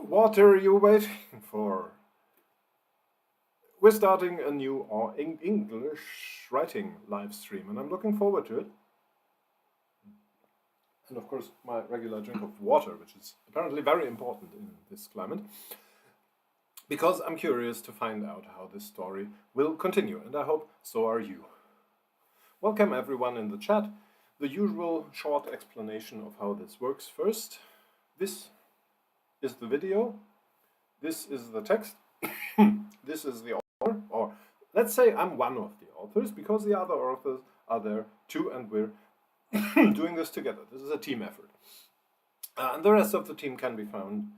What are you waiting for? We're starting a new English writing live stream, and I'm looking forward to it. And of course, my regular drink of water, which is apparently very important in this climate, because I'm curious to find out how this story will continue, and I hope so are you. Welcome everyone in the chat. The usual short explanation of how this works first. This is the video. This is the text. This is the author, or let's say I'm one of the authors, because the other authors are there too, and we're doing this together. This is a team effort. And the rest of the team can be found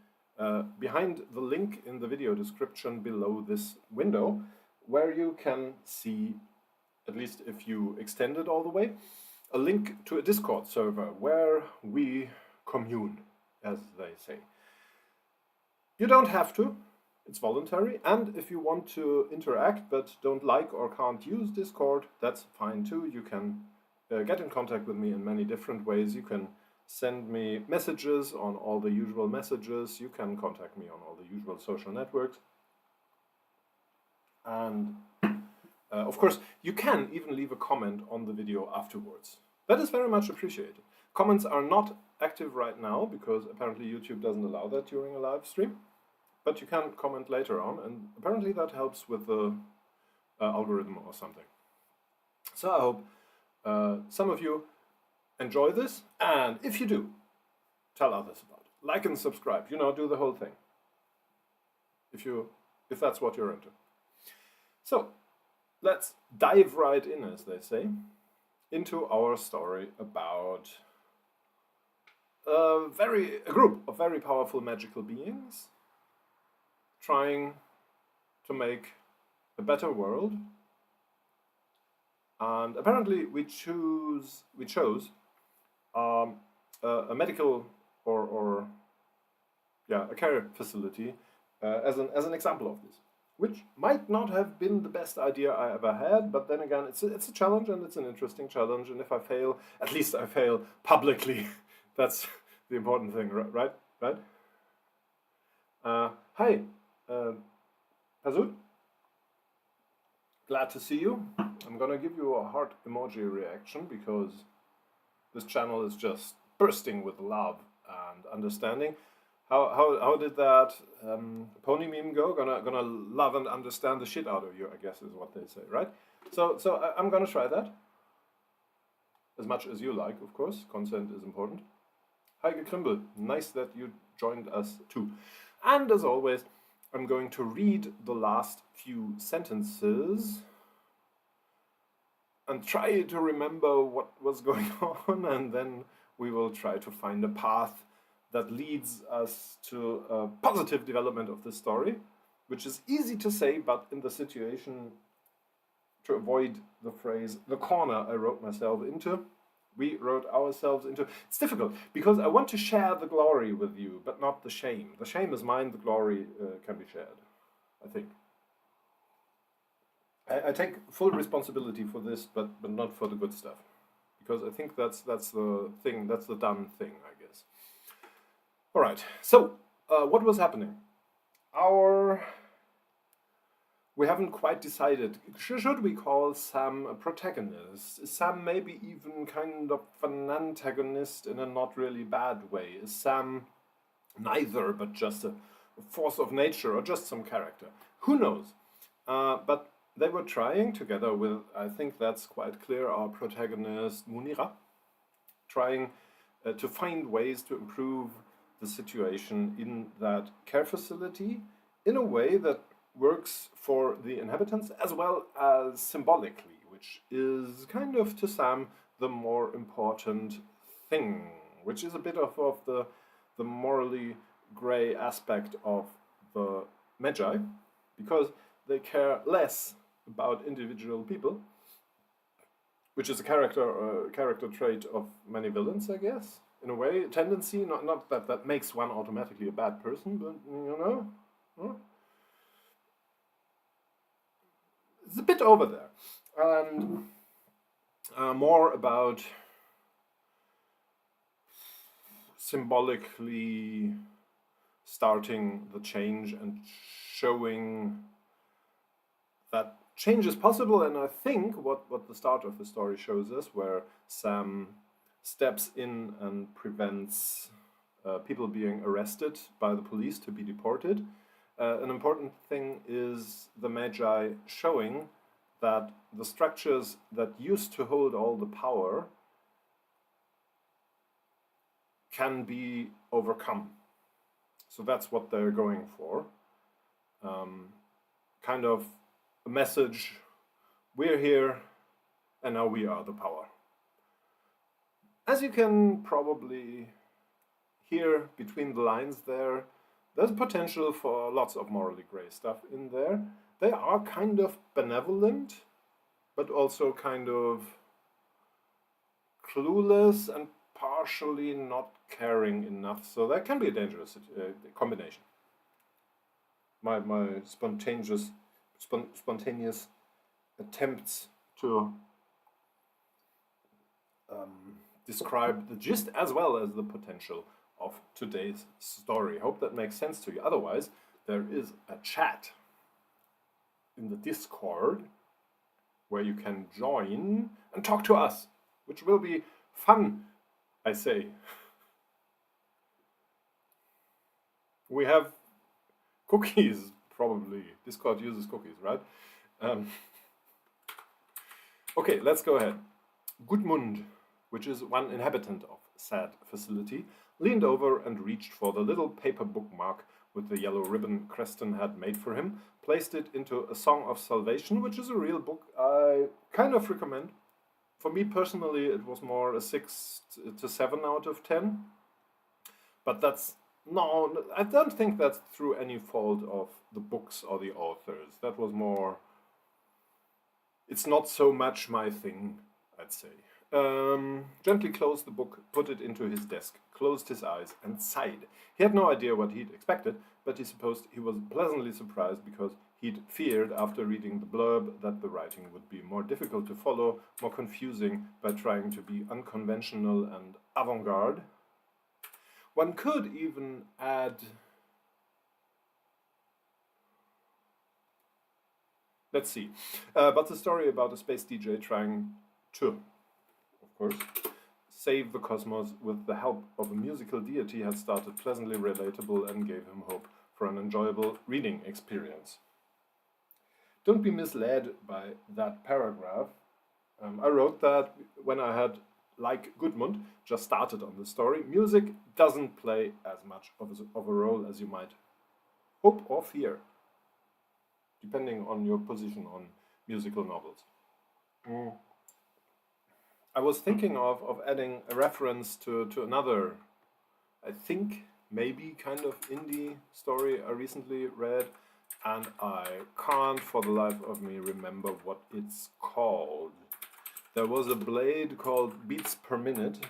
behind the link in the video description below this window, where you can see, at least if you extend it all the way, a link to a Discord server where we commune, as they say. You don't have to, it's voluntary, and if you want to interact but don't like or can't use Discord, that's fine too. You can get in contact with me in many different ways. You can send me messages on all the usual messages. You can contact me on all the usual social networks. And of course, you can even leave a comment on the video afterwards. That is very much appreciated. Comments are not active right now because apparently YouTube doesn't allow that during a live stream. But you can comment later on, and apparently that helps with the algorithm or something. So I hope some of you enjoy this, and if you do, tell others about it. Like and subscribe, you know, do the whole thing. If that's what you're into. So let's dive right in, as they say, into our story about a group of very powerful magical beings trying to make a better world. And apparently we chose a medical or a care facility as an example of this, which might not have been the best idea I ever had, but then again, it's a challenge, and it's an interesting challenge, and if I fail, at least I fail publicly. That's the important thing, right? Hi, Pazut. Glad to see you. I'm gonna give you a heart emoji reaction because this channel is just bursting with love and understanding. How did that pony meme go? Gonna love and understand the shit out of you, I guess is what they say, right? So I'm gonna try that. As much as you like, of course. Consent is important. Heike Krimbel, nice that you joined us too. And as always, I'm going to read the last few sentences and try to remember what was going on, and then we will try to find a path that leads us to a positive development of the story, which is easy to say, but in the situation, to avoid the phrase, the corner I wrote myself into, we wrote ourselves into. It's difficult, because I want to share the glory with you, but not the shame. The shame is mine, the glory can be shared, I think. I take full responsibility for this, but not for the good stuff, because I think that's the thing, that's the done thing, I guess. All right, so what was happening? We haven't quite decided. Should we call Sam a protagonist? Is Sam maybe even kind of an antagonist in a not really bad way? Is Sam neither, but just a force of nature, or just some character? Who knows? But they were trying, together with, I think that's quite clear, our protagonist Munira, trying to find ways to improve the situation in that care facility in a way that works for the inhabitants as well as symbolically, which is kind of, to Sam, the more important thing, which is a bit of the morally grey aspect of the Magi, because they care less about individual people, which is a character trait of many villains, I guess, in a way, a tendency, not that makes one automatically a bad person, but, you know, it's a bit over there. And more about symbolically starting the change and showing that change is possible. And I think what the start of the story shows us, where Sam steps in and prevents people being arrested by the police to be deported. An important thing is the Magi showing that the structures that used to hold all the power can be overcome. So that's what they're going for. Kind of a message, we're here and now we are the power. As you can probably hear between the lines there, there's potential for lots of morally grey stuff in there. They are kind of benevolent, but also kind of clueless and partially not caring enough. So that can be a dangerous combination. My spontaneous attempts to describe the gist as well as the potential of today's story. Hope that makes sense to you. Otherwise, there is a chat in the Discord where you can join and talk to us, which will be fun, I say. We have cookies, probably. Discord uses cookies, right? Okay, let's go ahead. Gudmund, which is one inhabitant of said facility, leaned over and reached for the little paper bookmark with the yellow ribbon Creston had made for him, placed it into A Song of Salvation, which is a real book I kind of recommend. For me personally, it was more a 6 to 7 out of 10. But no, I don't think that's through any fault of the books or the authors. That was more, it's not so much my thing, I'd say. Gently closed the book, put it into his desk, closed his eyes, and sighed. He had no idea what he'd expected, but he supposed he was pleasantly surprised because he'd feared after reading the blurb that the writing would be more difficult to follow, more confusing by trying to be unconventional and avant-garde. One could even add... Let's see. But the story about a space DJ trying to, of course, save the cosmos with the help of a musical deity had started pleasantly relatable and gave him hope for an enjoyable reading experience. Don't be misled by that paragraph. I wrote that when I had, like Gudmund, just started on the story. Music doesn't play as much of a role as you might hope or fear, depending on your position on musical novels. I was thinking of adding a reference to another, I think, maybe kind of indie story I recently read, and I can't for the life of me remember what it's called. There was a blade called Beats Per Minute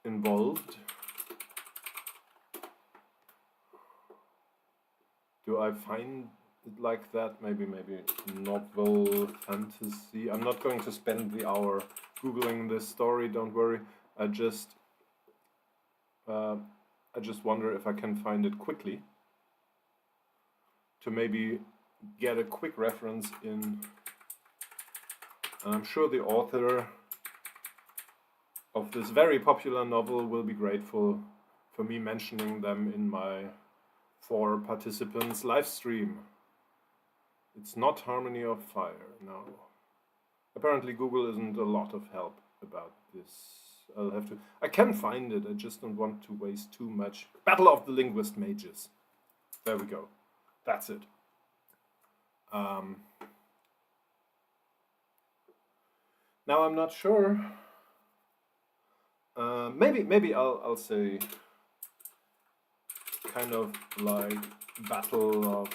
involved. Do I find it like that? Maybe novel fantasy. I'm not going to spend the hour googling this story, don't worry. I just wonder if I can find it quickly to maybe get a quick reference in. And I'm sure the author of this very popular novel will be grateful for me mentioning them in my 4 participants live stream. It's not Harmony of Fire, no. Apparently Google isn't a lot of help about this. I can find it, I just don't want to waste too much. Battle of the Linguist Mages. There we go. That's it. Now I'm not sure. Maybe I'll say kind of like Battle of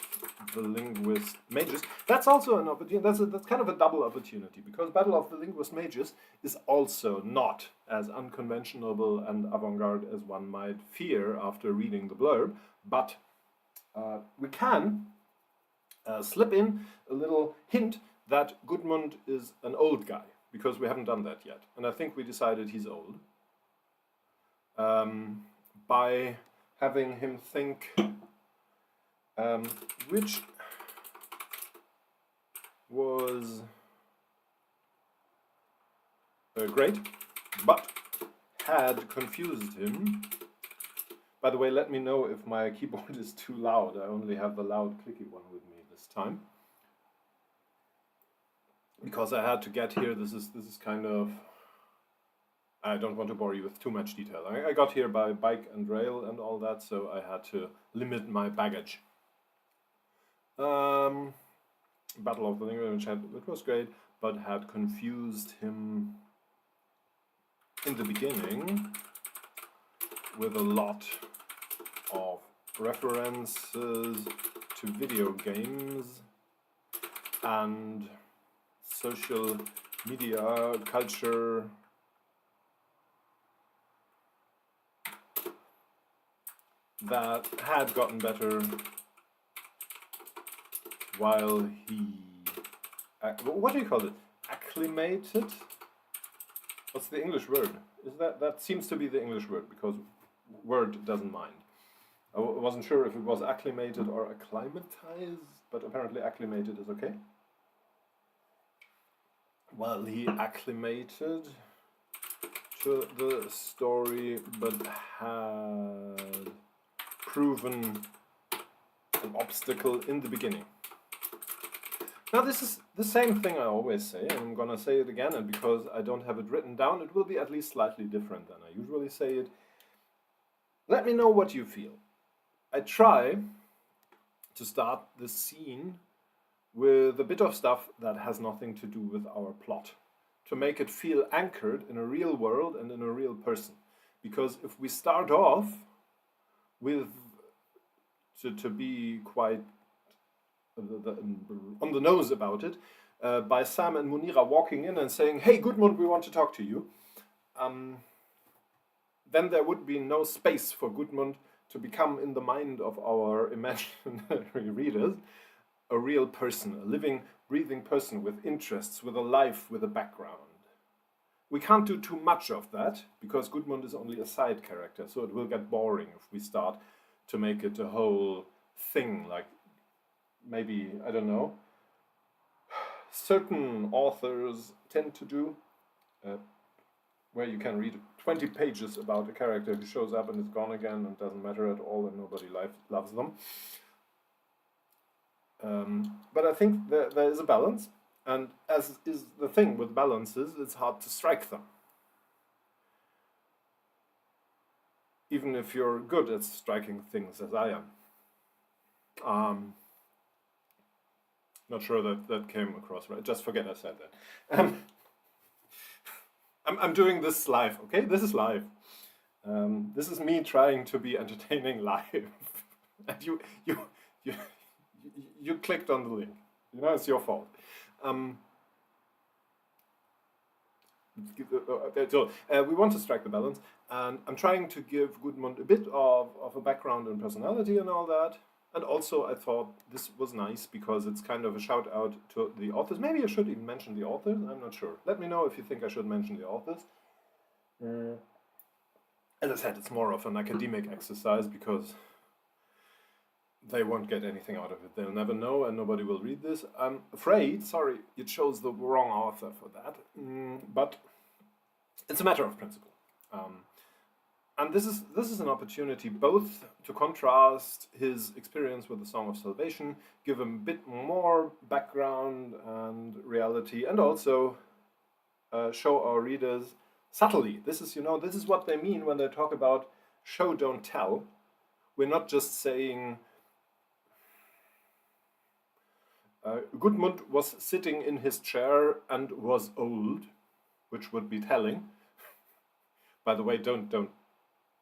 the Linguist Mages. That's also an opportunity. That's kind of a double opportunity, because Battle of the Linguist Mages is also not as unconventional and avant-garde as one might fear after reading the blurb, but we can slip in a little hint that Gudmund is an old guy, because we haven't done that yet, and I think we decided he's old. By having him think which was great, but had confused him. By the way, let me know if my keyboard is too loud. I only have the loud clicky one with me this time. Because I had to get here, this is kind of... I don't want to bore you with too much detail. I got here by bike and rail and all that, so I had to limit my baggage. Battle of the Language, it was great, but had confused him in the beginning with a lot of references to video games and social media culture that had gotten better while he, what do you call it? Acclimated? What's the English word? Is that seems to be the English word, because Word doesn't mind. I wasn't sure if it was acclimated or acclimatized, but apparently acclimated is okay. While he acclimated to the story, but had proven an obstacle in the beginning. Now this is the same thing I always say, and I'm gonna say it again, and because I don't have it written down, it will be at least slightly different than I usually say it. Let me know what you feel. I try to start the scene with a bit of stuff that has nothing to do with our plot, to make it feel anchored in a real world and in a real person. Because if we start off with, to be quite on the nose about it, by Sam and Munira walking in and saying, "Hey Gudmund, we want to talk to you," then there would be no space for Gudmund to become, in the mind of our imaginary readers, a real person, a living, breathing person with interests, with a life, with a background. We can't do too much of that, because Gudmund is only a side character, so it will get boring if we start to make it a whole thing, like maybe, I don't know, certain authors tend to do, where you can read 20 pages about a character who shows up and is gone again and doesn't matter at all and nobody loves them. But I think there is a balance, and as is the thing with balances, it's hard to strike them. Even if you're good at striking things, as I am. Not sure that came across right. Just forget I said that. I'm doing this live, okay? This is live. This is me trying to be entertaining live. And you clicked on the link. You know, it's your fault. So we want to strike the balance, and I'm trying to give Gudmund a bit of a background and personality and all that. And also I thought this was nice because it's kind of a shout out to the authors. Maybe I should even mention the authors, I'm not sure. Let me know if you think I should mention the authors. As I said, it's more of an academic exercise because they won't get anything out of it. They'll never know and nobody will read this. I'm afraid, sorry, you chose the wrong author for that. But it's a matter of principle. And this is an opportunity both to contrast his experience with the Song of Salvation, give him a bit more background and reality, and also show our readers subtly. This is what they mean when they talk about show, don't tell. We're not just saying Gudmund was sitting in his chair and was old, which would be telling. By the way, don't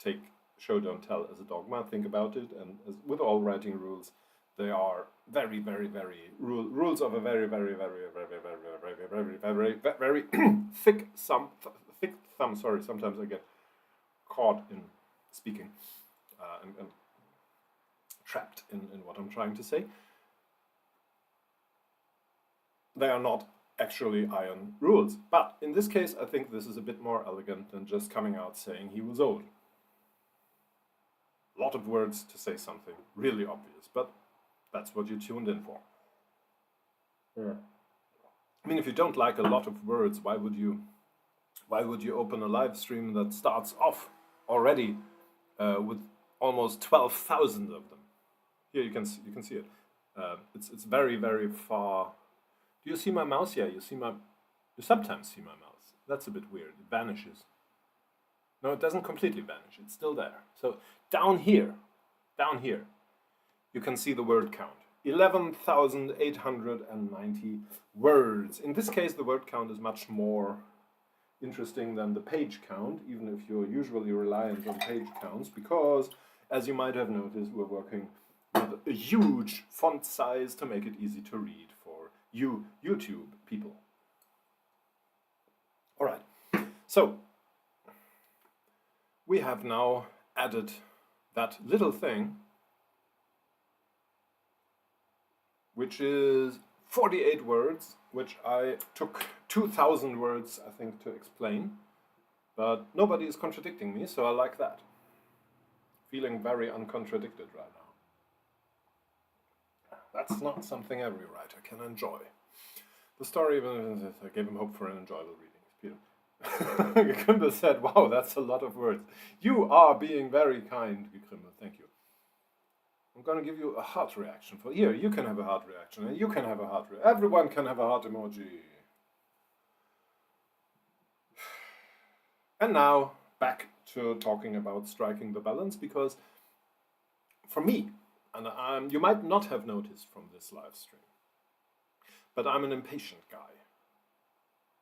take show, don't tell as a dogma. Think about it, and as with all writing rules, they are very, very, very rules of a very, very, very, very, very, very, very, very, very thick thumb. Sorry, sometimes I get caught in speaking and trapped in what I'm trying to say. They are not actually iron rules, but in this case, I think this is a bit more elegant than just coming out saying he was old. lot of words to say something really obvious, but that's what you tuned in for. Yeah. I mean, if you don't like a lot of words, why would you open a live stream that starts off already with almost 12,000 of them? Here you can see it. It's very, very far. Do you see my mouse? Yeah, you sometimes see my mouse. That's a bit weird. It vanishes. No, it doesn't completely vanish. It's still there. So down here, you can see the word count. 11,890 words. In this case, the word count is much more interesting than the page count, even if you're usually reliant on page counts, because, as you might have noticed, we're working with a huge font size to make it easy to read for you YouTube people. All right, so we have now added that little thing, which is 48 words, which I took 2,000 words, I think, to explain. But nobody is contradicting me, so I like that. Feeling very uncontradicted right now. That's not something every writer can enjoy. The story I gave him hope for an enjoyable reading. Peter. Gekrimbel said, wow, that's a lot of words. You are being very kind, Gekrimbel. Thank you. I'm going to give you a heart reaction. For here, you can have a heart reaction, and you can have a heart reaction. Everyone can have a heart emoji. And now, back to talking about striking the balance, because for me, and you might not have noticed from this live stream, but I'm an impatient guy.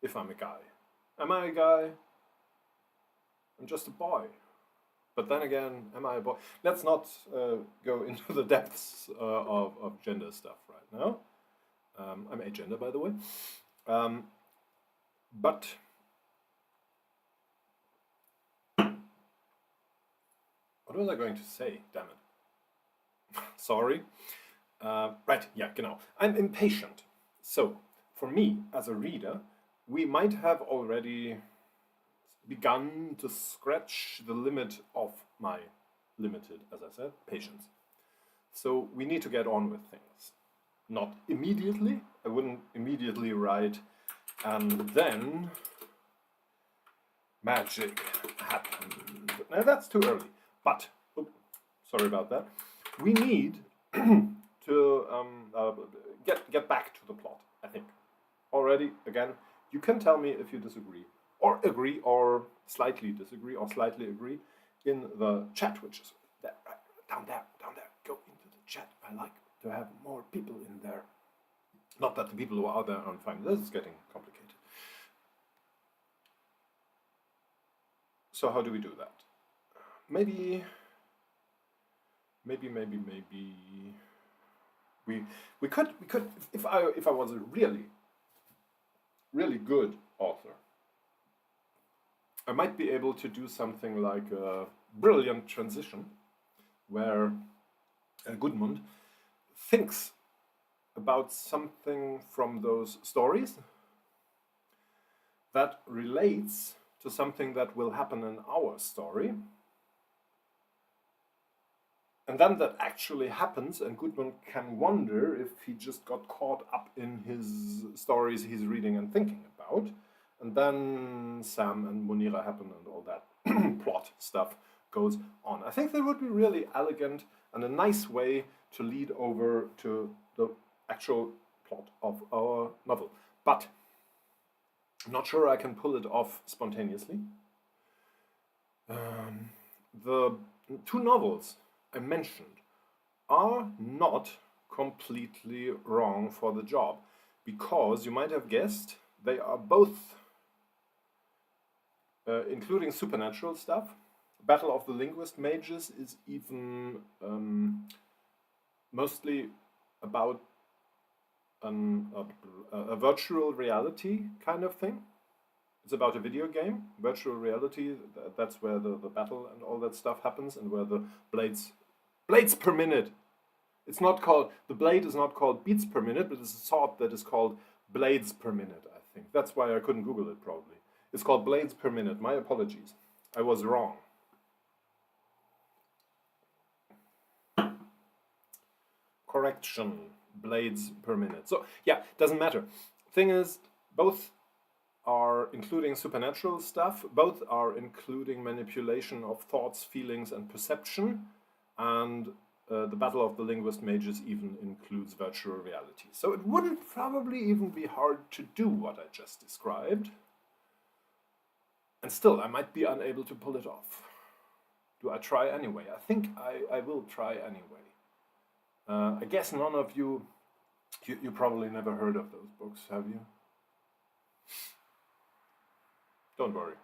If I'm a guy. Am I a guy? I'm just a boy. But then again, am I a boy? Let's not go into the depths of gender stuff right now. I'm agender, by the way. But what was I going to say? Damn it. Sorry. Right, yeah, genau. I'm impatient. So, for me, as a reader, we might have already begun to scratch the limit of my limited, as I said, patience. So we need to get on with things. Not immediately. I wouldn't immediately write, and then magic happened. Now that's too early. But, sorry about that. We need to get back to the plot, I think. Already, again, you can tell me if you disagree, or agree, or slightly disagree, or slightly agree in the chat, which is there, right, down there. Go into the chat. I like to have more people in there. Not that the people who are there aren't fine. This is getting complicated. So how do we do that? Maybe we could if I was a really good author, I might be able to do something like a brilliant transition where Gudmund thinks about something from those stories that relates to something that will happen in our story. And then that actually happens, and Gudmund can wonder if he just got caught up in his stories he's reading and thinking about. And then Sam and Munira happen and all that plot stuff goes on. I think that would be really elegant and a nice way to lead over to the actual plot of our novel. But I'm not sure I can pull it off spontaneously. The two novels I mentioned are not completely wrong for the job, because you might have guessed they are both including supernatural stuff. Battle of the Linguist Mages is even mostly about a virtual reality kind of thing. It's about a video game, virtual reality. That's where the battle and all that stuff happens, and where the blades per minute. It's not called, the blade is not called beats per minute, but it's a sword that is called blades per minute, I think. That's why I couldn't Google it, probably. It's called blades per minute. My apologies. I was wrong. correction blades per minute. So yeah, doesn't matter. Thing is, both are including supernatural stuff, both are including manipulation of thoughts, feelings, and perception, and the Battle of the Linguist Mages even includes virtual reality. So it wouldn't probably even be hard to do what I just described. And still, I might be unable to pull it off. Do I try anyway? I think I will try anyway. I guess none of you probably never heard of those books, have you? Don't worry.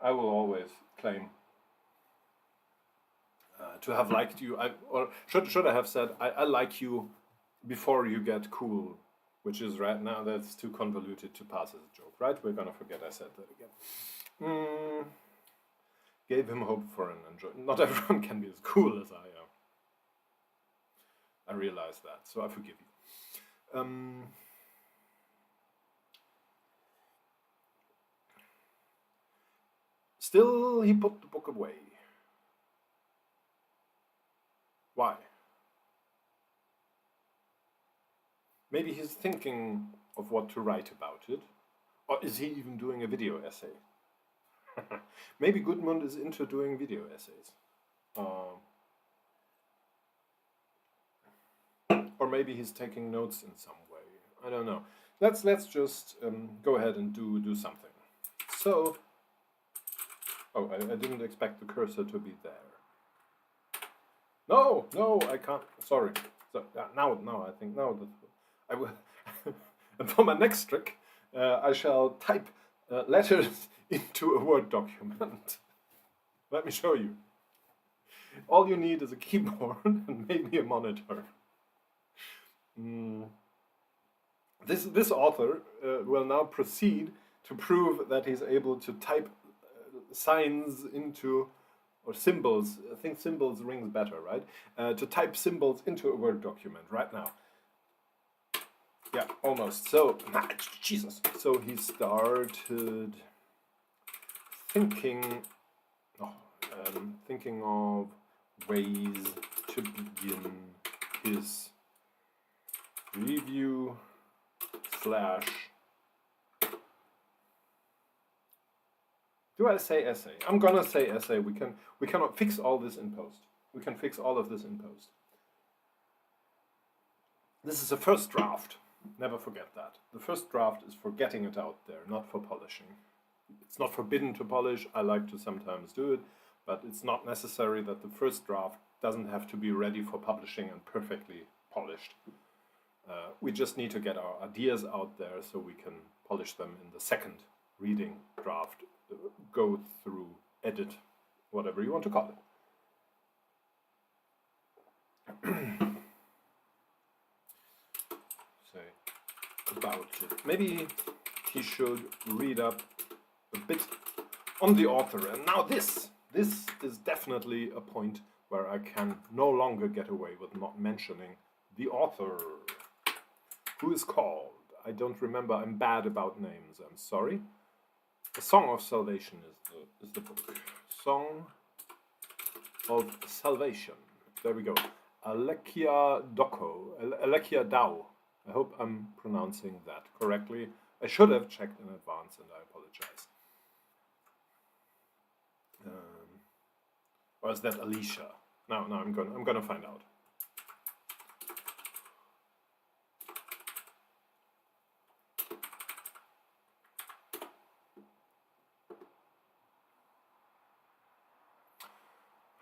I will always claim to have liked you. Or should I have said, I like you before you get cool, which is right now, that's too convoluted to pass as a joke, right? We're gonna forget I said that again. Gave him hope for an enjoy. Not everyone can be as cool as I am. I realize that, so I forgive you. Still, he put the book away. Why? Maybe he's thinking of what to write about it. Or is he even doing a video essay? Maybe Gudmund is into doing video essays. Or maybe he's taking notes in some way. I don't know. Let's just go ahead and do something. So, oh, I didn't expect the cursor to be there. No, I can't. Sorry. So now I think now that I will. And for my next trick, I shall type letters into a Word document. Let me show you. All you need is a keyboard and maybe a monitor. This author will now proceed to prove that he's able to type signs into, or symbols. I think symbols rings better, right? To type symbols into a Word document right now. Yeah, almost. So, Jesus. So he started thinking of ways to begin his review / do I say essay? I'm gonna say essay. We cannot fix all this in post. We can fix all of this in post. This is a first draft. Never forget that. The first draft is for getting it out there, not for polishing. It's not forbidden to polish. I like to sometimes do it, but it's not necessary that the first draft doesn't have to be ready for publishing and perfectly polished. We just need to get our ideas out there so we can polish them in the second reading draft, go through, edit, whatever you want to call it. Say about it. Maybe he should read up a bit on the author. And now this is definitely a point where I can no longer get away with not mentioning the author, who is called, I don't remember, I'm bad about names, I'm sorry. The Song of Salvation is the book. Song of Salvation. There we go. Alekia Dao. I hope I'm pronouncing that correctly. I should have checked in advance, and I apologize. Or is that Alicia? No, I'm gonna find out.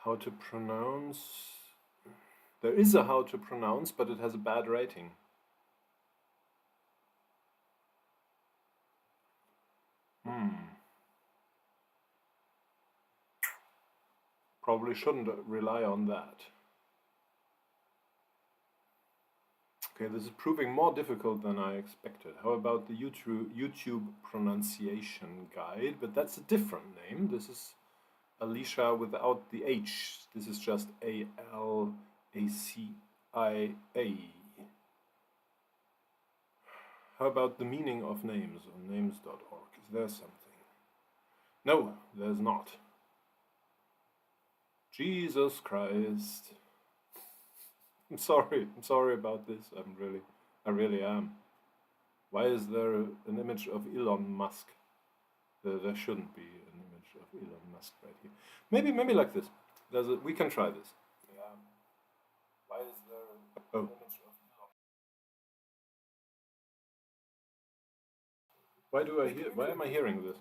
How to pronounce? There is a how to pronounce, but it has a bad rating. Probably shouldn't rely on that. Okay, this is proving more difficult than I expected. How about the YouTube pronunciation guide? But that's a different name. This is Alicia without the H. This is just A-L-A-C-I-A. How about the meaning of names on names.org? Is there something? No, there's not. Jesus Christ. I'm sorry about this. I really am. Why is there an image of Elon Musk? There shouldn't be an image of Elon Musk right here. Maybe like this. We can try this. Yeah. Why is there an image of Elon? Why am I hearing this?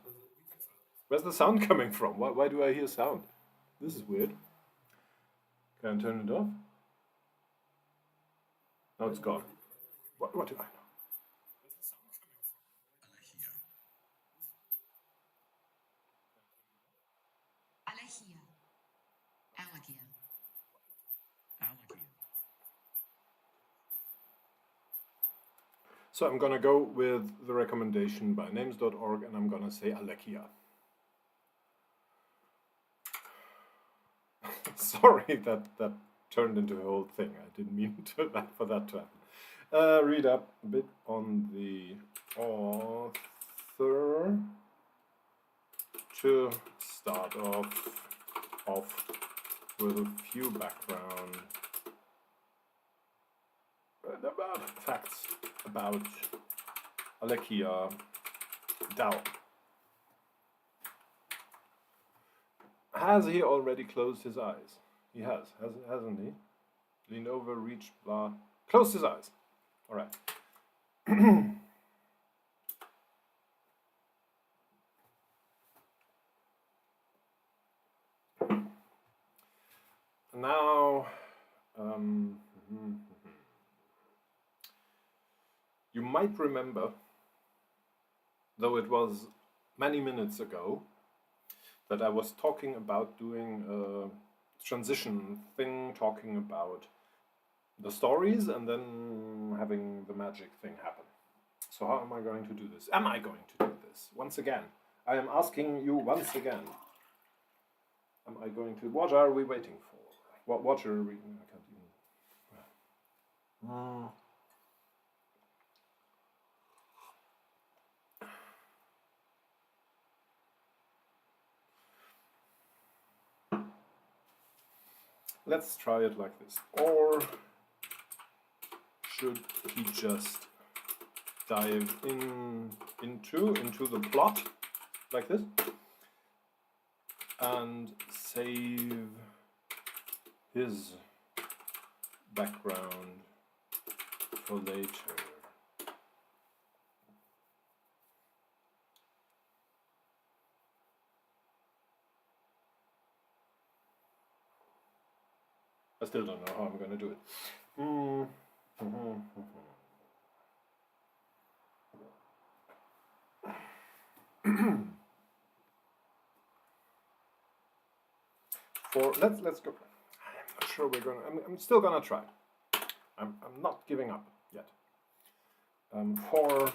Where's the sound coming from? Why do I hear sound? This is weird. Can I turn it off? Now it's gone. What do I know? So I'm gonna go with the recommendation by names.org and I'm gonna say Alekia. Sorry that turned into a whole thing. I didn't mean for that to happen. Read up a bit on the author to start off with a few background facts about Alekia Dao. Has he already closed his eyes? He hasn't he? Leaned over, reached, blah. Closed his eyes. All right. Now, you might remember, though it was many minutes ago, that I was talking about doing a transition thing, talking about the stories and then having the magic thing happen. So how am I going to do this? Am I going to do this? Once again, I am asking you once again. Am I going to... What are we waiting for? What are we... I can't even... Let's try it like this. Or should he just dive into the plot like this and save his background for later? I still don't know how I'm going to do it. Let's go. I'm not sure we're going to... I'm still going to try. I'm not giving up yet. For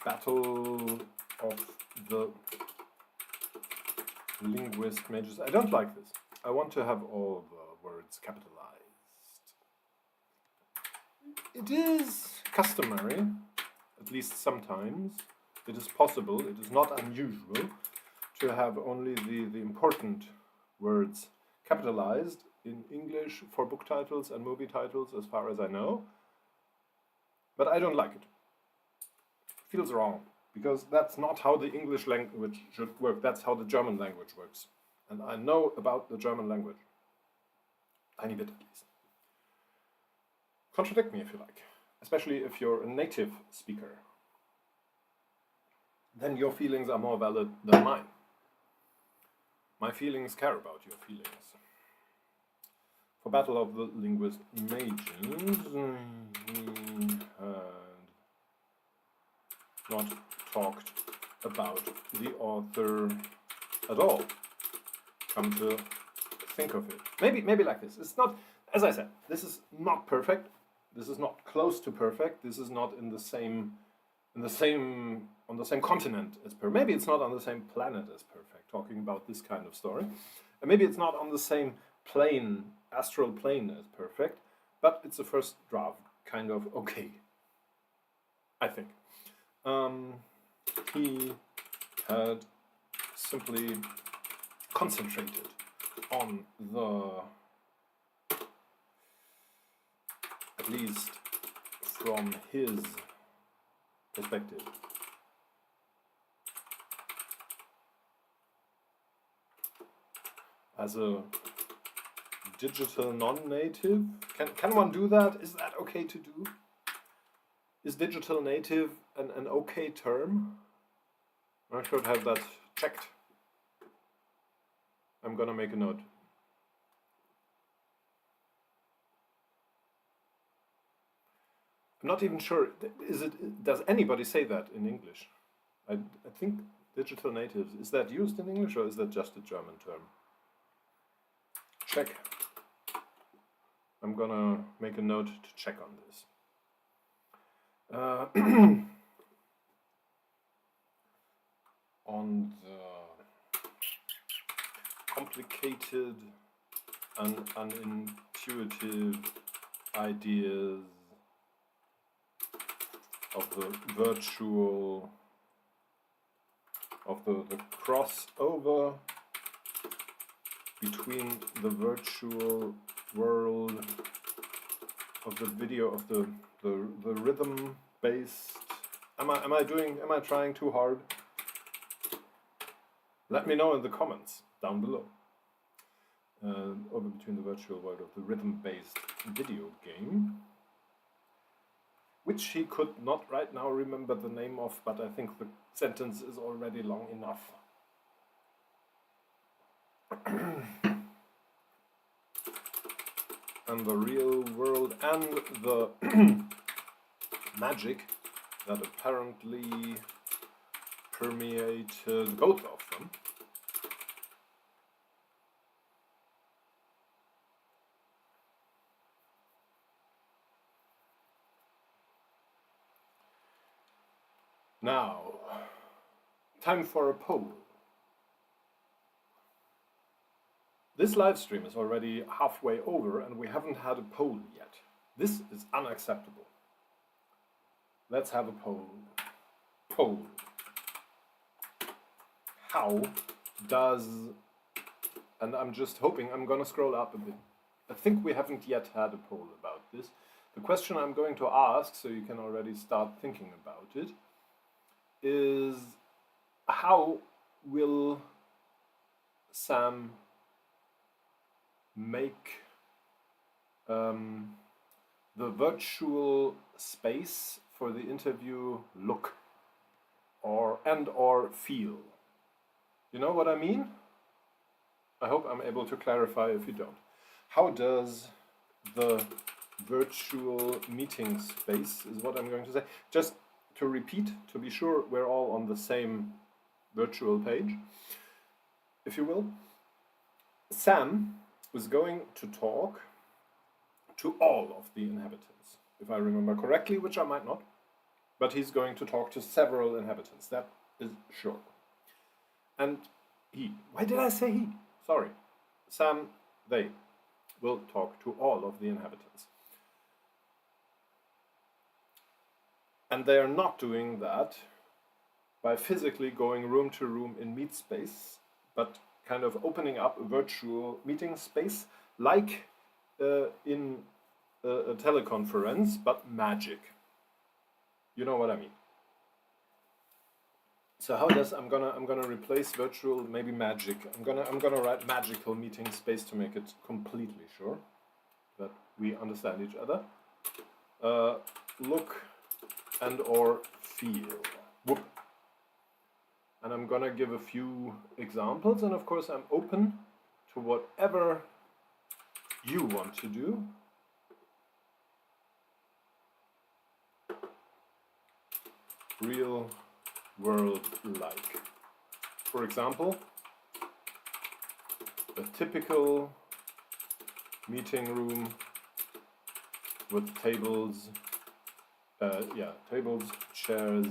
Battle of the Linguist Mages. I don't like this. I want to have all the words capitalized. It is customary, at least sometimes. It is possible, it is not unusual, to have only the important words capitalized in English for book titles and movie titles, as far as I know. But I don't like it. It feels wrong, because that's not how the English language should work. That's how the German language works. And I know about the German language. Tiny bit, at least. Contradict me if you like, especially if you're a native speaker. Then your feelings are more valid than mine. My feelings care about your feelings. For Battle of the Linguist Mages, we had not talked about the author at all. Come to think of it. Maybe like this. It's not, as I said, this is not perfect. This is not close to perfect. This is not on the same continent as perfect. Maybe it's not on the same planet as perfect, talking about this kind of story. And maybe it's not on the same plane, astral plane as perfect, but it's a first draft, kind of okay, I think. He had simply concentrated on the, at least from his perspective, as a digital non-native. Can one do that? Is that okay to do? Is digital native an okay term? I should have that checked. I'm gonna make a note. I'm not even sure. Does anybody say that in English? I think digital natives, is that used in English or is that just a German term? Check. I'm gonna make a note to check on this. On the complicated and unintuitive ideas of the virtual, of the crossover between the virtual world of the video, of the rhythm based. Am I trying too hard? Let me know in the comments down below. Over between the virtual world of the rhythm based video game, which he could not right now remember the name of, but I think the sentence is already long enough. And the real world and the magic that apparently permeated both of them. Now, time for a poll. This live stream is already halfway over and we haven't had a poll yet. This is unacceptable. Let's have a poll. Poll. How does, and I'm just hoping, I'm gonna scroll up a bit. I think we haven't yet had a poll about this. The question I'm going to ask, so you can already start thinking about it, is how will Sam make the virtual space for the interview look or feel? You know what I mean? I hope I'm able to clarify if you don't. How does the virtual meeting space, is what I'm going to say. Just to repeat, to be sure we're all on the same virtual page, if you will. Sam was going to talk to all of the inhabitants, if I remember correctly, which I might not, but he's going to talk to several inhabitants, that is sure. And he, why did I say he? Sorry. Sam, they will talk to all of the inhabitants. And they are not doing that by physically going room to room in meet space, but kind of opening up a virtual meeting space like in a teleconference, but magic. You know what I mean? So how does I'm gonna replace virtual, maybe magic. I'm gonna write magical meeting space to make it completely sure that we understand each other. Look and or feel. Whoop. And I'm gonna give a few examples, and of course I'm open to whatever you want to do. Real world like. For example, a typical meeting room with tables, tables, chairs,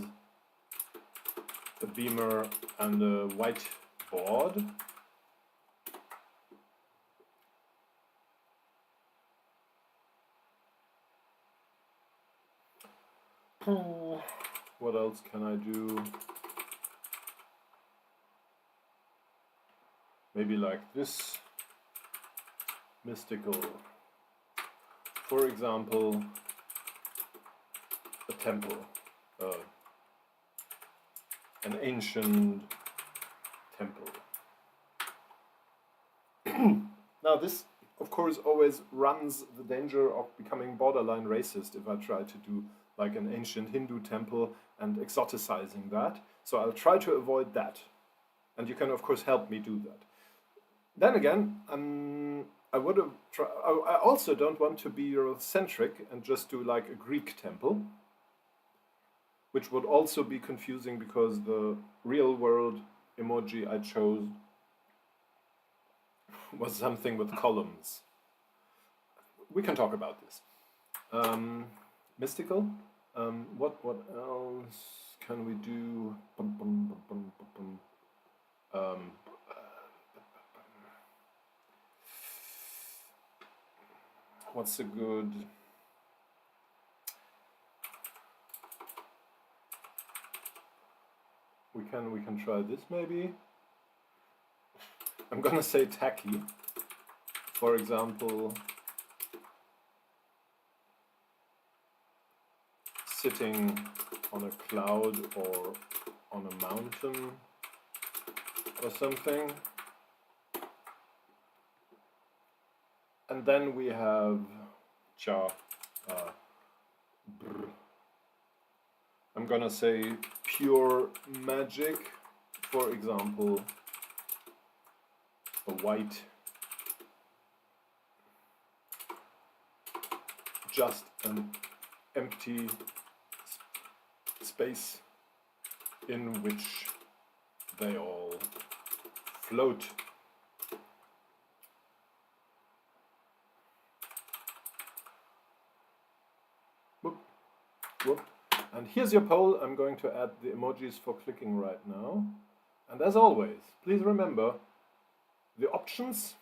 a beamer and a whiteboard. What else can I do? Maybe like this. mystical. For example, a temple, an ancient temple. Now this, of course, always runs the danger of becoming borderline racist if I try to do like an ancient Hindu temple and exoticizing that. So I'll try to avoid that. And you can, of course, help me do that. Then again, I would have. I also don't want to be Eurocentric and just do like a Greek temple, which would also be confusing because the real world emoji I chose was something with columns. We can talk about this. Mystical. What else can we do? What's a good? We can try this maybe. I'm gonna say tacky. For example, sitting on a cloud or on a mountain or something. And then we have I'm gonna say pure magic, for example, a white, just an empty space in which they all float. Whoop. And here's your poll. I'm going to add the emojis for clicking right now. And as always, please remember, the options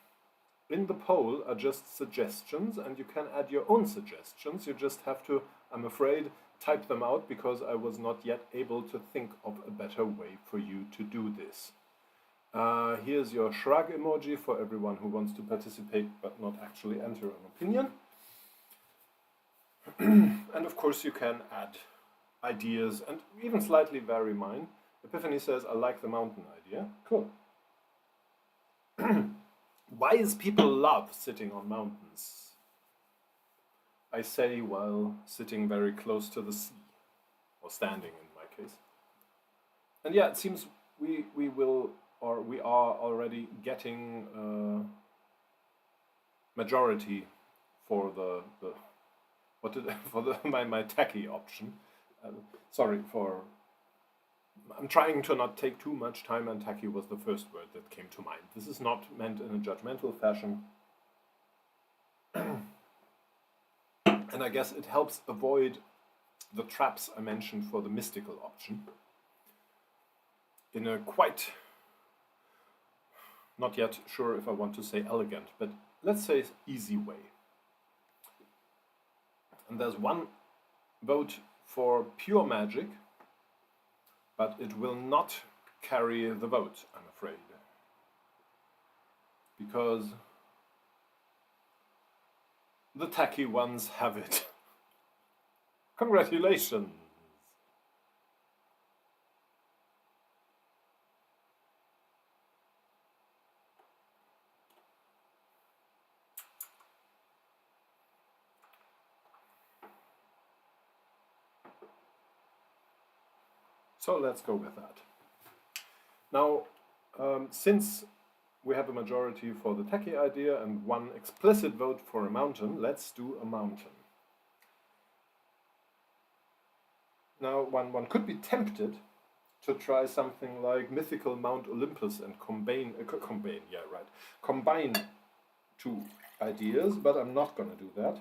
in the poll are just suggestions, and you can add your own suggestions. You just have to, I'm afraid, type them out because I was not yet able to think of a better way for you to do this. Here's your shrug emoji for everyone who wants to participate but not actually enter an opinion. And of course you can add ideas and even slightly vary mine. Epiphany says, I like the mountain idea. Cool. Wise people love sitting on mountains. I say while sitting very close to the sea, or standing in my case. And yeah, it seems we will, or we are already getting majority for my tacky option. Sorry for. I'm trying to not take too much time, and tacky was the first word that came to mind. This is not meant in a judgmental fashion. And I guess it helps avoid the traps I mentioned for the mystical option in a quite, not yet sure if I want to say elegant, but let's say easy way. And there's one vote for pure magic, but it will not carry the vote, I'm afraid. Because the tacky ones have it. Congratulations! So let's go with that. Now, since we have a majority for the tacky idea and one explicit vote for a mountain, let's do a mountain. Now, one could be tempted to try something like mythical Mount Olympus and combine two ideas, but I'm not going to do that.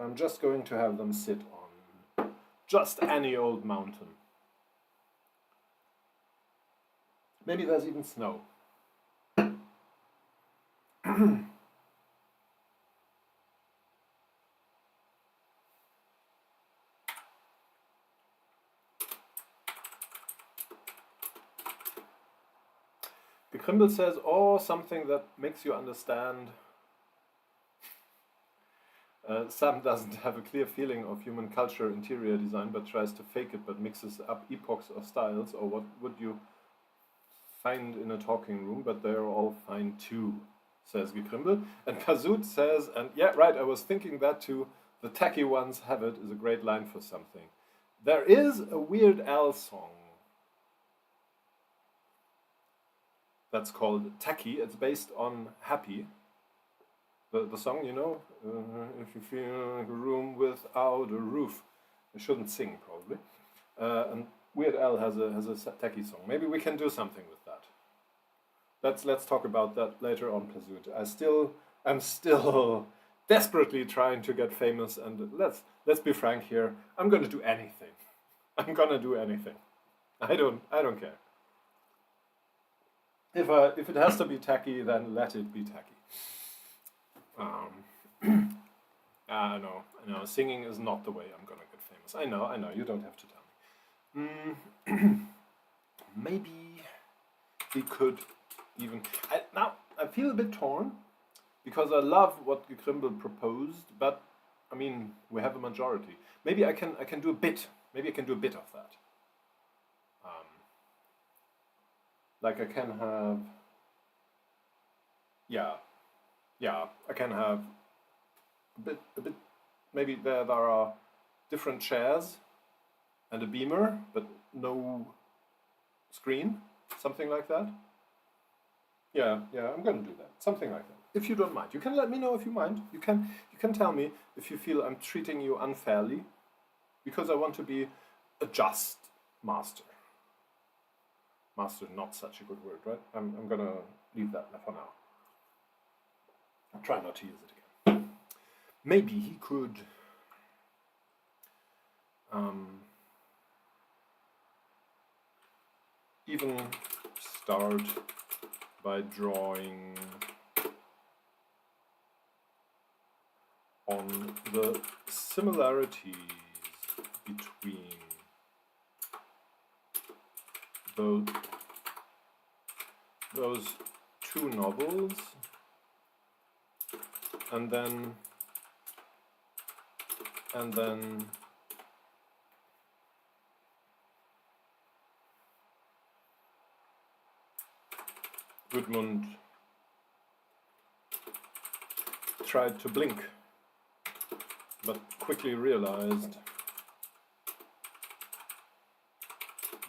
I'm just going to have them sit on just any old mountain. Maybe there's even snow. Gekrimble says, oh, something that makes you understand Sam doesn't have a clear feeling of human culture interior design, but tries to fake it, but mixes up epochs or styles, or what would you find in a talking room, but they're all fine too, says Gekrimble. And Kazoot says, and yeah, right, I was thinking that too, the tacky ones have it is a great line for something. There is a Weird Al song that's called Tacky. It's based on Happy. The song, you know, if you feel like a room without a roof. I shouldn't sing, probably. And Weird Al has a Tacky song. Maybe we can do something with that. Let's talk about that later on, Kazoot. I'm still desperately trying to get famous, and let's be frank here. I'm gonna do anything. I'm gonna do anything. I don't care. If it has to be tacky, then let it be tacky. I know. Singing is not the way I'm gonna get famous. I know. You don't have to tell me. Maybe we could even. I feel a bit torn because I love what Gekrimble proposed, but I mean we have a majority. Maybe I can do a bit. Maybe I can do a bit of that. Like I can have. Yeah, I can have a bit. Maybe there are different chairs and a beamer, but no screen, something like that. Yeah, I'm gonna do that, something like that. If you don't mind, you can let me know if you mind. You can tell me if you feel I'm treating you unfairly, because I want to be a just master. Master, not such a good word, right? I'm gonna leave that for now. I'll try not to use it again. Maybe he could even start by drawing on the similarities between those two novels, and then Gudmund tried to blink, but quickly realized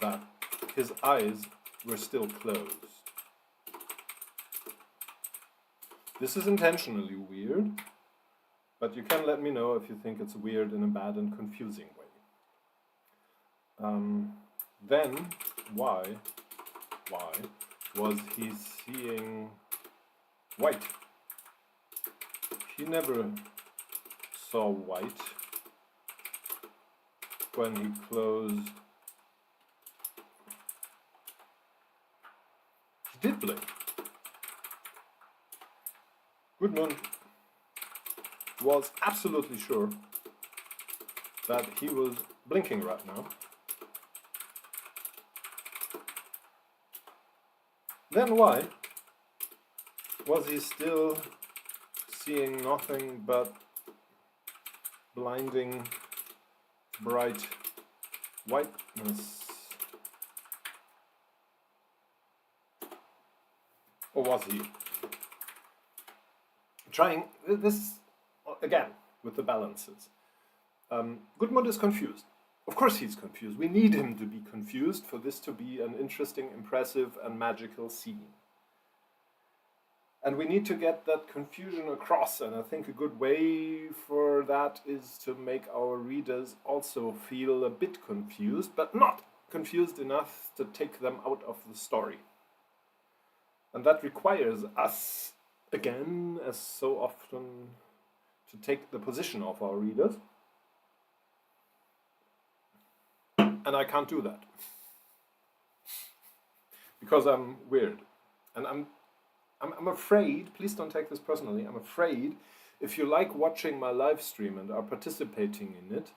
that his eyes were still closed. This is intentionally weird, but you can let me know if you think it's weird in a bad and confusing way. Then, why was he seeing white? He never saw white when he closed. He did blink. Gudmund was absolutely sure that he was blinking right now. Then why was he still seeing nothing but blinding bright whiteness? Or was he trying this again with the balances? Gudmund is confused. Of course he's confused. We need him to be confused for this to be an interesting, impressive, and magical scene. And we need to get that confusion across, and I think a good way for that is to make our readers also feel a bit confused, but not confused enough to take them out of the story. And that requires us, again, as so often, to take the position of our readers. And I can't do that. Because I'm weird. And I'm afraid, please don't take this personally, I'm afraid if you like watching my live stream and are participating in it,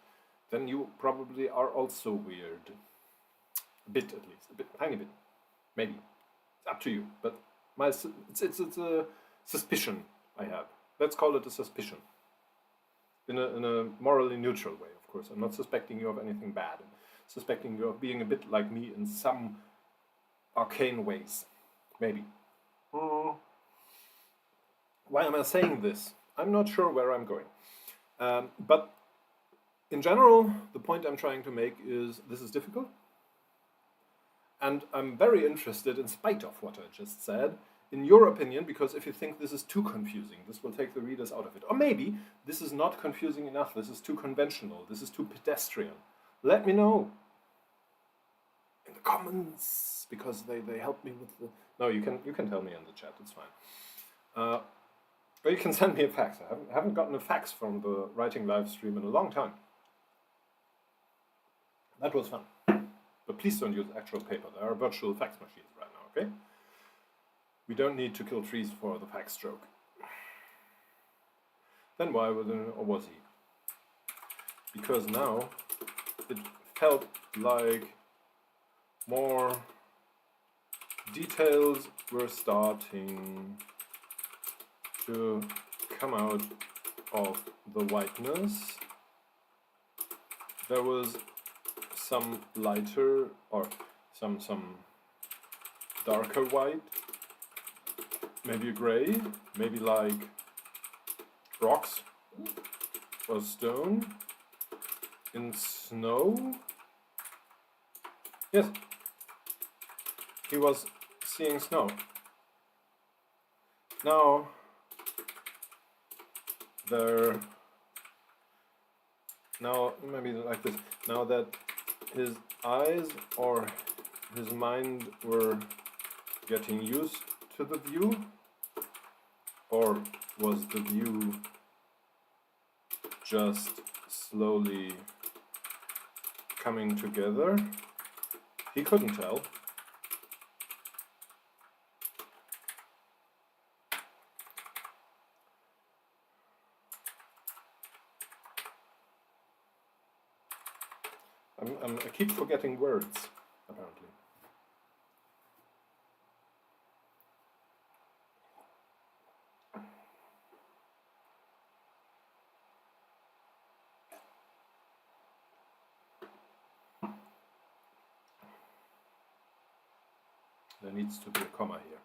then you probably are also weird. A bit at least, a bit, tiny bit, maybe. It's up to you, but it's a suspicion I have. Let's call it a suspicion. in a morally neutral way, of course. I'm not suspecting you of anything bad. I'm suspecting you of being a bit like me in some arcane ways. Maybe. Why am I saying this? I'm not sure where I'm going. But in general, the point I'm trying to make is this is difficult. And I'm very interested, in spite of what I just said, in your opinion, because if you think this is too confusing, this will take the readers out of it. Or maybe this is not confusing enough, this is too conventional, this is too pedestrian. Let me know in the comments, because they help me with the... No, you can tell me in the chat, it's fine. Or you can send me a fax. I haven't gotten a fax from the writing live stream in a long time. That was fun. But please don't use actual paper. There are virtual fax machines right now, okay? We don't need to kill trees for the fax joke. Then why was he? Because now it felt like more details were starting to come out of the whiteness. There was some lighter or some darker white, maybe a gray, maybe like rocks or stone in snow. Yes, he was seeing snow. Now maybe like this. Now that his eyes or his mind were getting used to the view, or was the view just slowly coming together? He couldn't tell. I keep forgetting words, apparently. There needs to be a comma here.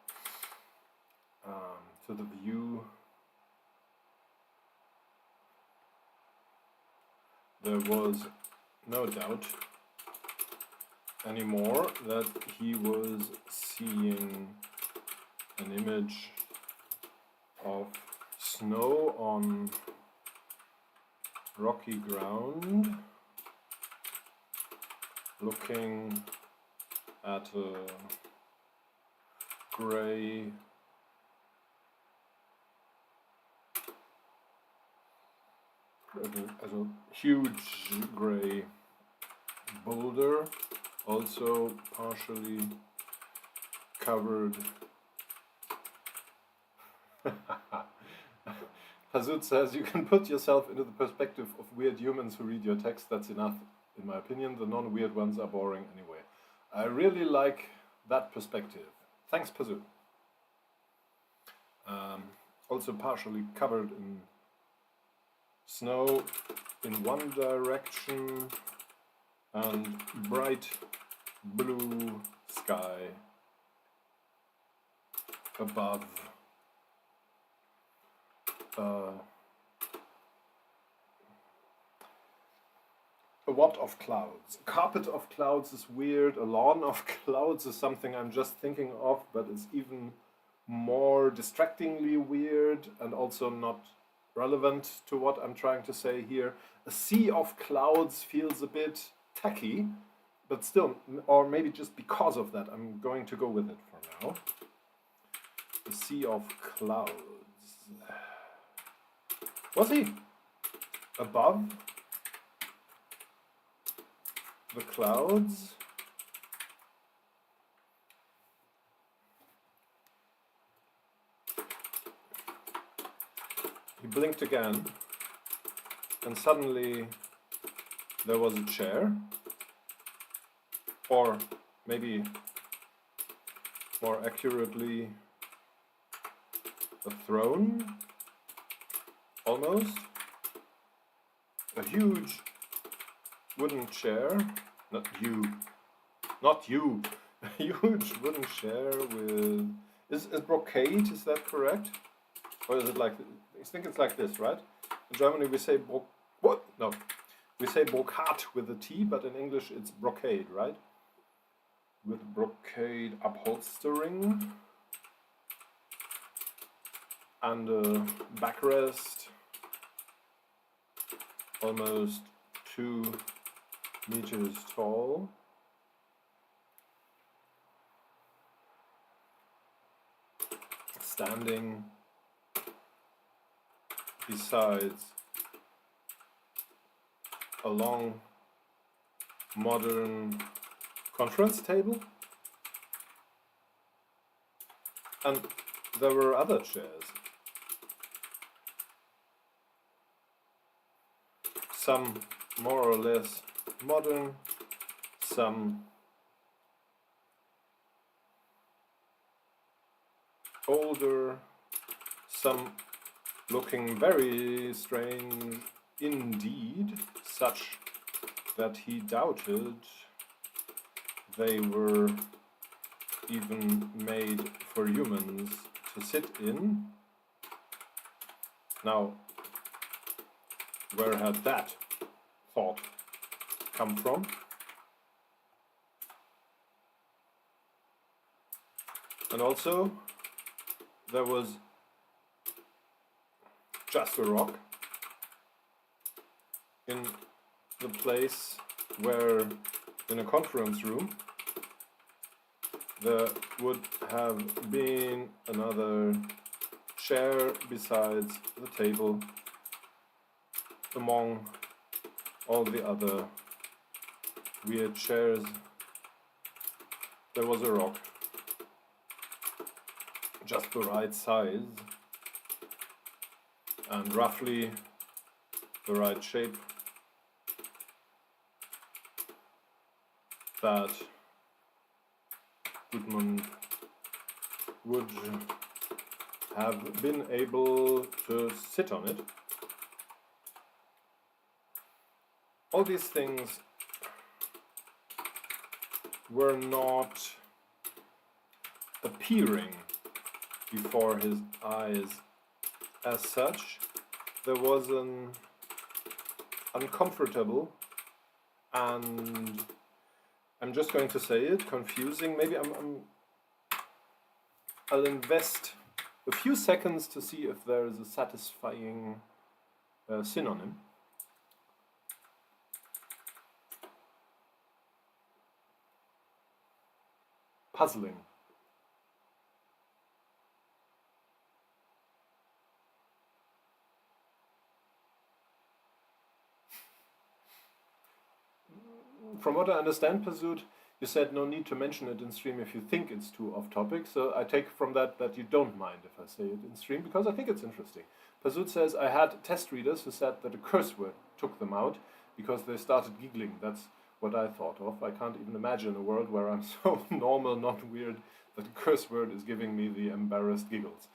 To the view, there was no doubt anymore that he was seeing an image of snow on rocky ground, looking at a grey as a huge grey boulder, also partially covered. Hazut says, you can put yourself into the perspective of weird humans who read your text. That's enough, in my opinion. The non-weird ones are boring anyway. I really like that perspective. Thanks, Pazut. Also partially covered in snow in one direction and bright blue sky above. A what of clouds? A carpet of clouds is weird. A lawn of clouds is something I'm just thinking of, but it's even more distractingly weird and also not relevant to what I'm trying to say here. A sea of clouds feels a bit tacky, but still, or maybe just because of that, I'm going to go with it for now. A sea of clouds. Was he above the clouds? He blinked again, and suddenly there was a chair, or maybe more accurately, a throne, almost. a huge wooden chair, not you, a huge wooden chair with, is brocade, is that correct? Or is it like, I think it's like this, right? In Germany we say we say brocade with a T, but in English it's brocade, right? With brocade upholstering and a backrest almost 2 meters tall. Standing besides a long modern conference table, and there were other chairs, some more or less modern, some older, some looking very strange indeed, such that he doubted they were even made for humans to sit in. Now, where had that thought come from? And also, there was just a rock in the place where, in a conference room, there would have been another chair besides the table. Among all the other weird chairs, there was a rock, just the right size and roughly the right shape, that Gudmund would have been able to sit on it. All these things were not appearing before his eyes as such. There was an uncomfortable, and I'm just going to say it, confusing. Maybe I'll invest a few seconds to see if there is a satisfying synonym. Puzzling. From what I understand, Pursuit, you said no need to mention it in stream if you think it's too off topic, so I take from that that you don't mind if I say it in stream, because I think it's interesting. Pursuit says, I had test readers who said that a curse word took them out because they started giggling. That's what I thought of. I can't even imagine a world where I'm so normal, not weird, that a curse word is giving me the embarrassed giggles.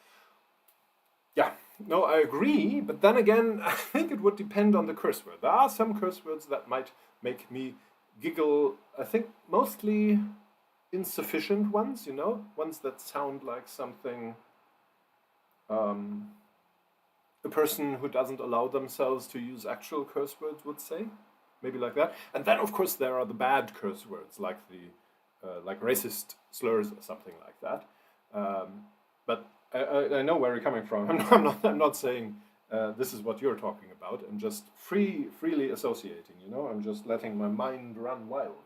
Yeah, no, I agree, but then again, I think it would depend on the curse word. There are some curse words that might make me giggle, I think mostly insufficient ones, you know, ones that sound like something a person who doesn't allow themselves to use actual curse words would say, maybe like that. And then, of course, there are the bad curse words, like the like racist slurs or something like that. But I know where you're coming from. I'm not saying this is what you're talking about. I'm just freely associating, you know. I'm just letting my mind run wild.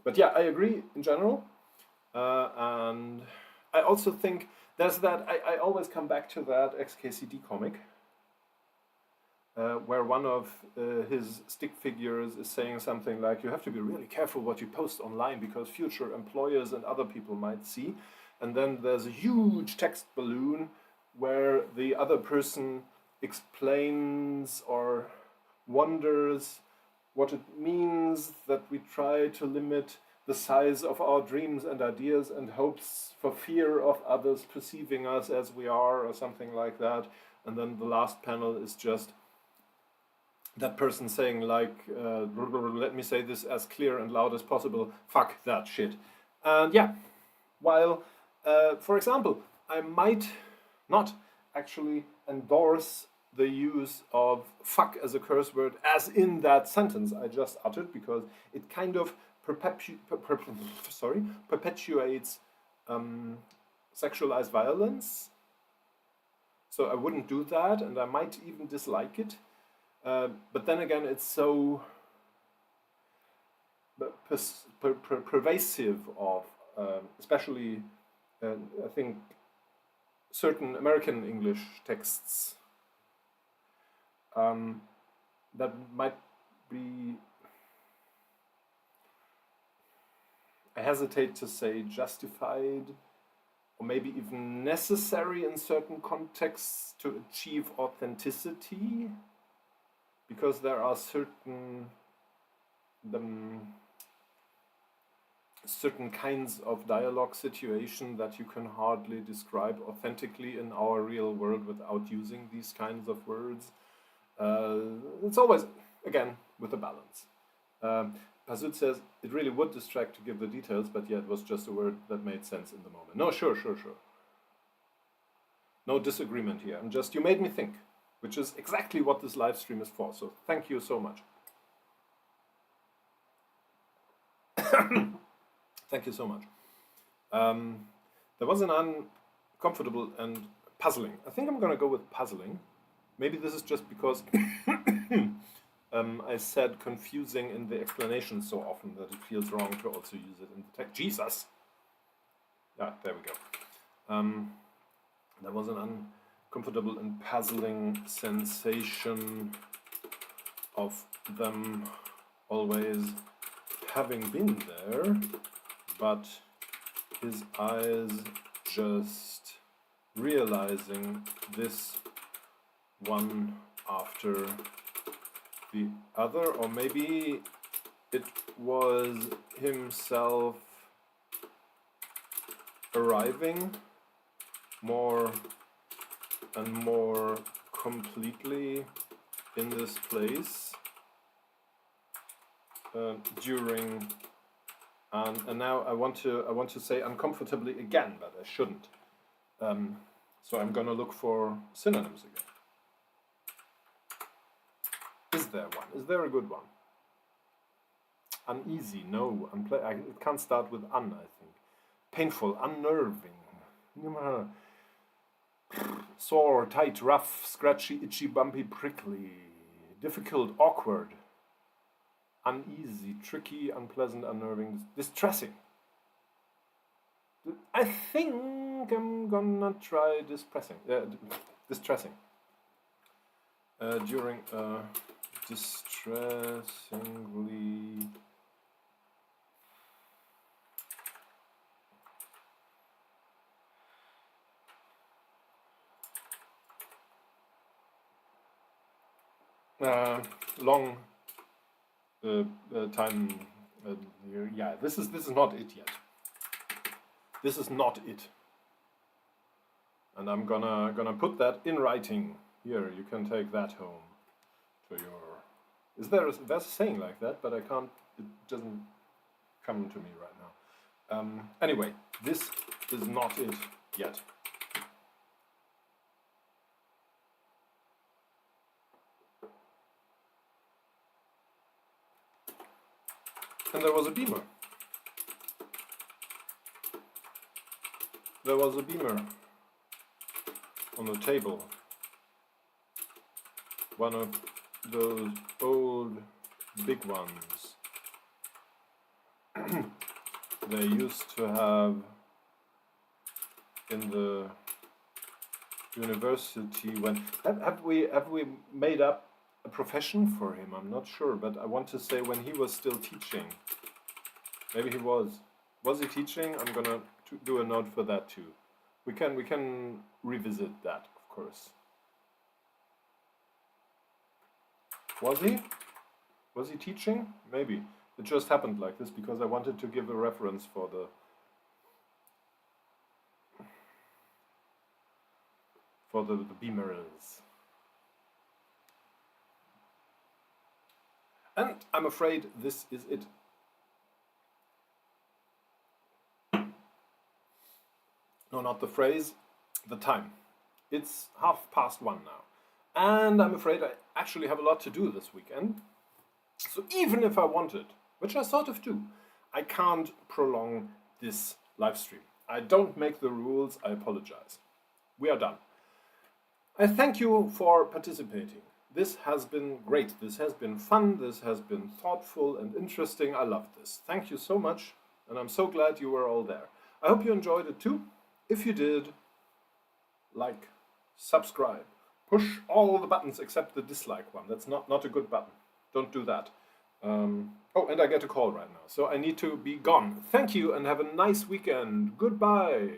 But yeah, I agree in general. And I also think there's that, I always come back to that XKCD comic, where one of his stick figures is saying something like, you have to be really careful what you post online because future employers and other people might see. And then there's a huge text balloon where the other person explains or wonders what it means that we try to limit the size of our dreams and ideas and hopes for fear of others perceiving us as we are, or something like that. And then the last panel is just that person saying like, let me say this as clear and loud as possible, fuck that shit. And yeah, while, for example, I might not actually endorse the use of fuck as a curse word as in that sentence I just uttered, because it kind of perpetuates sexualized violence. So I wouldn't do that, and I might even dislike it. But then again, it's so pervasive of, especially, I think, certain American English texts that might be, I hesitate to say justified, or maybe even necessary in certain contexts to achieve authenticity, because there are certain kinds of dialogue situation that you can hardly describe authentically in our real world without using these kinds of words. It's always, again, with a balance. Pasut says, it really would distract to give the details, but yeah, it was just a word that made sense in the moment. No, sure. No disagreement here. You made me think, which is exactly what this live stream is for. So thank you so much. Thank you so much. There was an uncomfortable and puzzling. I think I'm going to go with puzzling. Maybe this is just because I said confusing in the explanation so often that it feels wrong to also use it in the text. Jesus! Yeah, there we go. There was an uncomfortable and puzzling sensation of them always having been there, but his eyes just realizing this one after the other, or maybe it was himself arriving more and more completely in this place during, and now I want to say uncomfortably again, but I shouldn't. So I'm gonna look for synonyms again. Is there one? Is there a good one? Uneasy, no. It can't start with un, I think. Painful, unnerving. Sore, tight, rough, scratchy, itchy, bumpy, prickly. Difficult, awkward. Uneasy, tricky, unpleasant, unnerving, distressing. I think I'm gonna try distressing. During distressingly long time. Yeah, this is not it yet. This is not it, and I'm gonna put that in writing. Here, you can take that home to your. There's a saying like that, but I can't. It doesn't come to me right now. Anyway, this is not it yet. And there was a beamer. There was a beamer on the table. One of those old big ones they used to have in the university. When have we made up a profession for him? I'm not sure, but I want to say when he was still teaching. Maybe he was. Was he teaching? I'm gonna do a note for that too. We can revisit that, of course. Was he? Was he teaching? Maybe. It just happened like this because I wanted to give a reference for the beamers. I'm afraid this is it. No, not the phrase, the time. It's 1:30 now. And I'm afraid I actually have a lot to do this weekend. So even if I wanted, which I sort of do, I can't prolong this live stream. I don't make the rules, I apologize. We are done. I thank you for participating. This has been great. This has been fun. This has been thoughtful and interesting. I love this. Thank you so much. And I'm so glad you were all there. I hope you enjoyed it too. If you did, like, subscribe, push all the buttons except the dislike one. That's not a good button. Don't do that. Oh, and I get a call right now, so I need to be gone. Thank you and have a nice weekend. Goodbye.